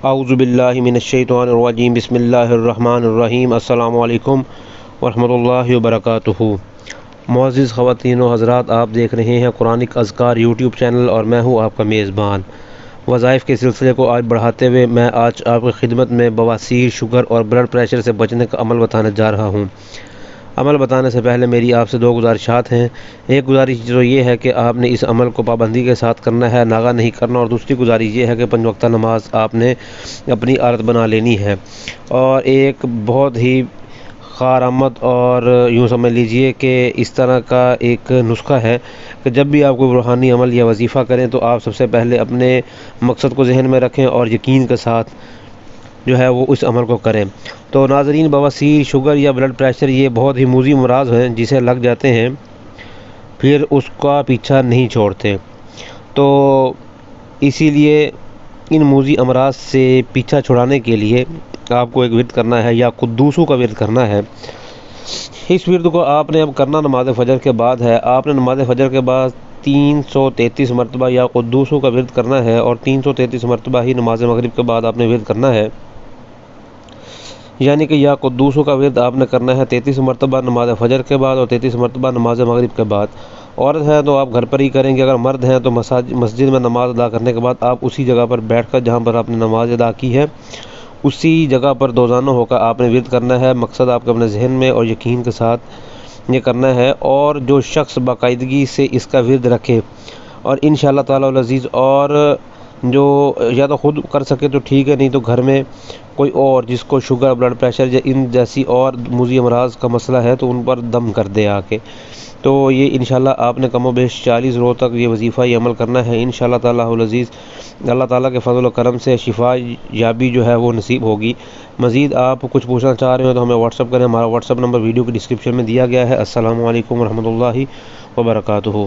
اعوذ باللہ من الشیطان الرجیم بسم اللہ الرحمن الرحیم السلام علیکم ورحمۃ اللہ وبرکاتہ۔ معزز خواتین و حضرات، آپ دیکھ رہے ہیں قرآنک اذکار یوٹیوب چینل اور میں ہوں آپ کا میزبان۔ وظائف کے سلسلے کو آج بڑھاتے ہوئے میں آج آپ کی خدمت میں بواسیر، شوگر اور بلڈ پریشر سے بچنے کا عمل بتانے جا رہا ہوں۔ عمل بتانے سے پہلے میری آپ سے دو گزارشات ہیں۔ ایک گزارش جو یہ ہے کہ آپ نے اس عمل کو پابندی کے ساتھ کرنا ہے، ناغہ نہیں کرنا، اور دوسری گزارش یہ ہے کہ 5 وقتہ نماز آپ نے اپنی عادت بنا لینی ہے۔ اور ایک بہت ہی کارآمد اور یوں سمجھ لیجئے کہ اس طرح کا ایک نسخہ ہے کہ جب بھی آپ کو روحانی عمل یا وظیفہ کریں تو آپ سب سے پہلے اپنے مقصد کو ذہن میں رکھیں اور یقین کے ساتھ جو ہے وہ اس عمل کو کریں۔ تو ناظرین، بواسیر، شوگر یا بلڈ پریشر یہ بہت ہی موذی امراض ہیں جسے لگ جاتے ہیں پھر اس کا پیچھا نہیں چھوڑتے۔ تو اسی لیے ان موذی امراض سے پیچھا چھڑانے کے لیے آپ کو ایک ورد کرنا ہے یا قدوسو کا ورد کرنا ہے۔ اس ورد کو آپ نے اب کرنا نماز فجر کے بعد ہے۔ آپ نے نماز فجر کے بعد 333 مرتبہ یا قدوسو کا ورد کرنا ہے اور 333 مرتبہ ہی نماز مغرب کے بعد آپ نے ورد کرنا ہے۔ یعنی کہ یا قدوسو کا ورد آپ نے کرنا ہے 33 مرتبہ نماز فجر کے بعد اور 33 مرتبہ نماز مغرب کے بعد۔ عورت ہے تو آپ گھر پر ہی کریں گے، اگر مرد ہیں تو مسجد میں نماز ادا کرنے کے بعد آپ اسی جگہ پر بیٹھ کر جہاں پر آپ نے نماز ادا کی ہے اسی جگہ پر دوزانوں ہو کر آپ نے ورد کرنا ہے۔ مقصد آپ کو اپنے ذہن میں اور یقین کے ساتھ یہ کرنا ہے، اور جو شخص باقاعدگی سے اس کا ورد رکھے اور انشاءاللہ تعالی العزیز، اور جو یا تو خود کر سکے تو ٹھیک ہے، نہیں تو گھر میں کوئی اور جس کو شوگر، بلڈ پریشر یا ان جیسی اور موذی امراض کا مسئلہ ہے تو ان پر دم کر دے آ کے۔ تو یہ انشاءاللہ آپ نے کم و بیش 40 روز تک یہ وظیفہ یہ عمل کرنا ہے انشاءاللہ تعالی العزیز۔ اللہ تعالیٰ کے فضل و کرم سے شفا یابی جو ہے وہ نصیب ہوگی۔ مزید آپ کچھ پوچھنا چاہ رہے ہو تو ہمیں واٹس اپ کریں، ہمارا واٹس اپ نمبر ویڈیو کی ڈسکرپشن میں دیا گیا ہے۔ السلام علیکم ورحمۃ اللہ وبرکاتہ۔